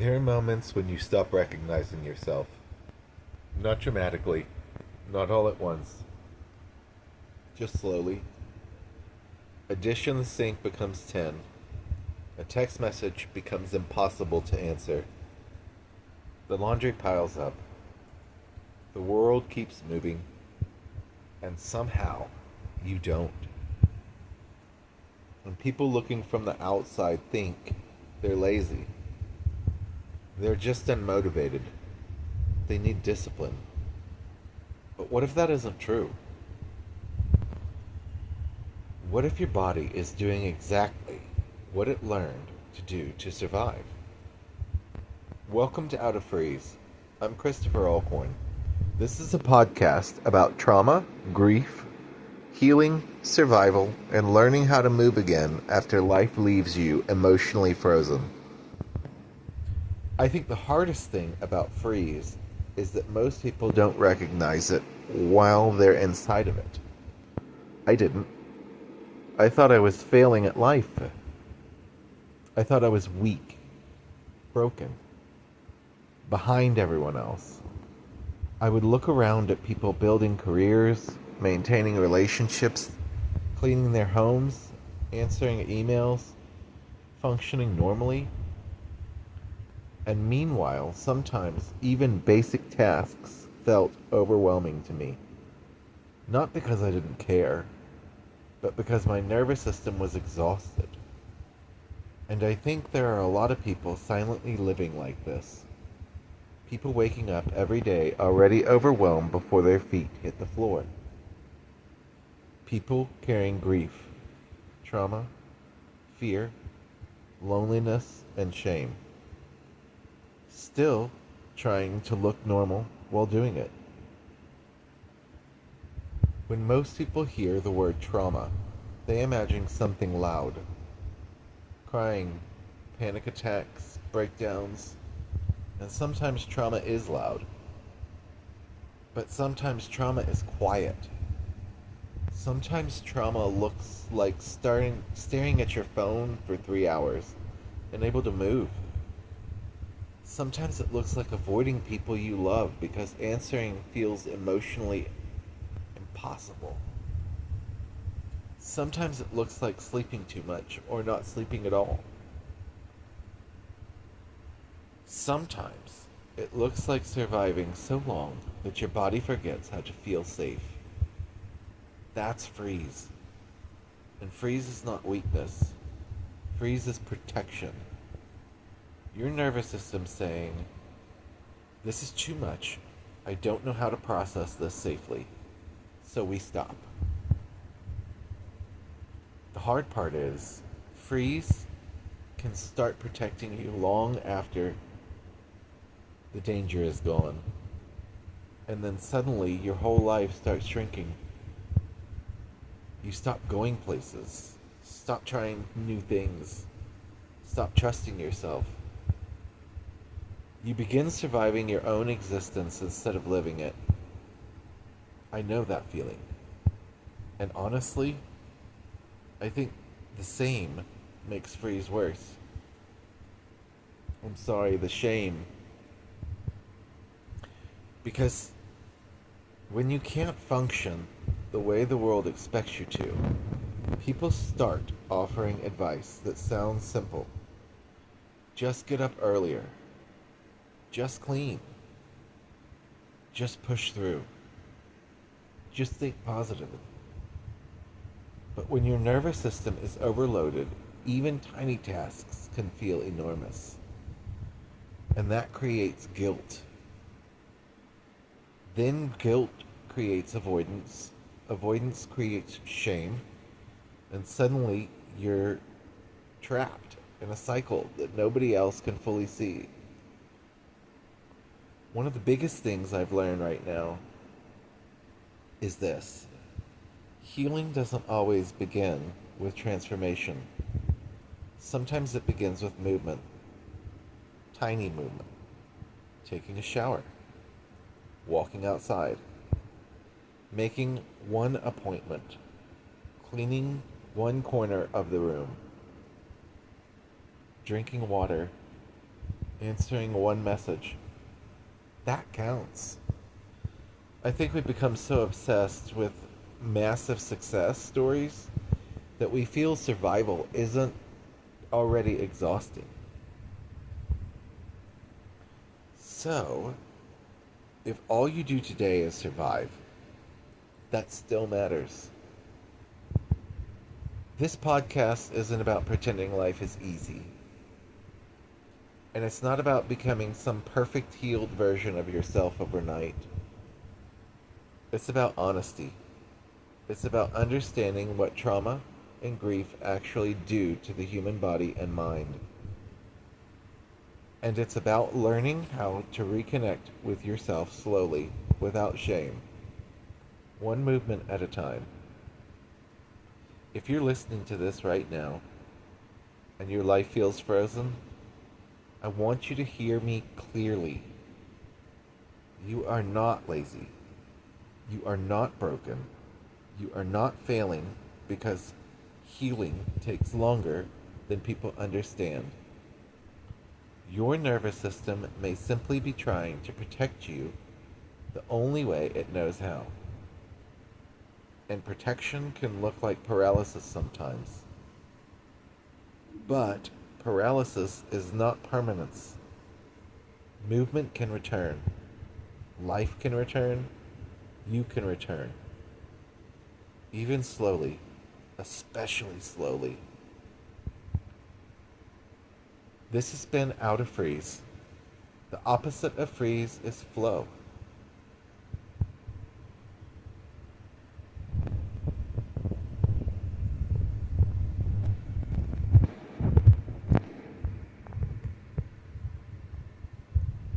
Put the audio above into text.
There are moments when you stop recognizing yourself. Not dramatically, not all at once, just slowly. A dish in the sink becomes 10. A text message becomes impossible to answer. The laundry piles up. The world keeps moving. And somehow, you don't. When people looking from the outside think they're lazy, they're just unmotivated. They need discipline. But what if that isn't true? What if your body is doing exactly what it learned to do to survive? Welcome to Out of Freeze. I'm Christopher Allcorn. This is a podcast about trauma, grief, healing, survival, and learning how to move again after life leaves you emotionally frozen. I think the hardest thing about freeze is that most people don't recognize it while they're inside of it. I didn't. I thought I was failing at life. I thought I was weak, broken, behind everyone else. I would look around at people building careers, maintaining relationships, cleaning their homes, answering emails, functioning normally. And meanwhile, sometimes even basic tasks felt overwhelming to me. Not because I didn't care, but because my nervous system was exhausted. And I think there are a lot of people silently living like this. People waking up every day already overwhelmed before their feet hit the floor. People carrying grief, trauma, fear, loneliness, and shame. Still trying to look normal while doing it. When most people hear the word trauma, they imagine something loud. Crying, panic attacks, breakdowns, and sometimes trauma is loud. But sometimes trauma is quiet. Sometimes trauma looks like staring at your phone for 3 hours, unable to move. Sometimes it looks like avoiding people you love because answering feels emotionally impossible. Sometimes it looks like sleeping too much or not sleeping at all. Sometimes it looks like surviving so long that your body forgets how to feel safe. That's freeze. And freeze is not weakness. Freeze is protection. Your nervous system saying, "This is too much. I don't know how to process this safely." So we stop. The hard part is, freeze can start protecting you long after the danger is gone. And then suddenly your whole life starts shrinking. You stop going places. Stop trying new things. Stop trusting yourself. You begin surviving your own existence instead of living it. I know that feeling. And honestly, I think the same makes freeze worse. I'm sorry, the shame. Because when you can't function the way the world expects you to, people start offering advice that sounds simple. Just get up earlier. Just clean. Just push through. Just think positive. But when your nervous system is overloaded, even tiny tasks can feel enormous. And that creates guilt. Then guilt creates avoidance. Avoidance creates shame. And suddenly you're trapped in a cycle that nobody else can fully see. One of the biggest things I've learned right now is this. Healing doesn't always begin with transformation. Sometimes it begins with movement. Tiny movement. Taking a shower. Walking outside. Making one appointment. Cleaning one corner of the room. Drinking water answering one message. That counts. I think we've become so obsessed with massive success stories that we feel survival isn't already exhausting. So, if all you do today is survive, that still matters. This podcast isn't about pretending life is easy. And it's not about becoming some perfect healed version of yourself overnight. It's about honesty. It's about understanding what trauma and grief actually do to the human body and mind. And it's about learning how to reconnect with yourself slowly, without shame, one movement at a time. If you're listening to this right now and your life feels frozen, I want you to hear me clearly. You are not lazy. You are not broken. You are not failing because healing takes longer than people understand. Your nervous system may simply be trying to protect you the only way it knows how. And protection can look like paralysis sometimes. But paralysis is not permanence. Movement can return. Life can return. You can return. Even slowly, especially slowly. This has been Out of Freeze. The opposite of freeze is flow.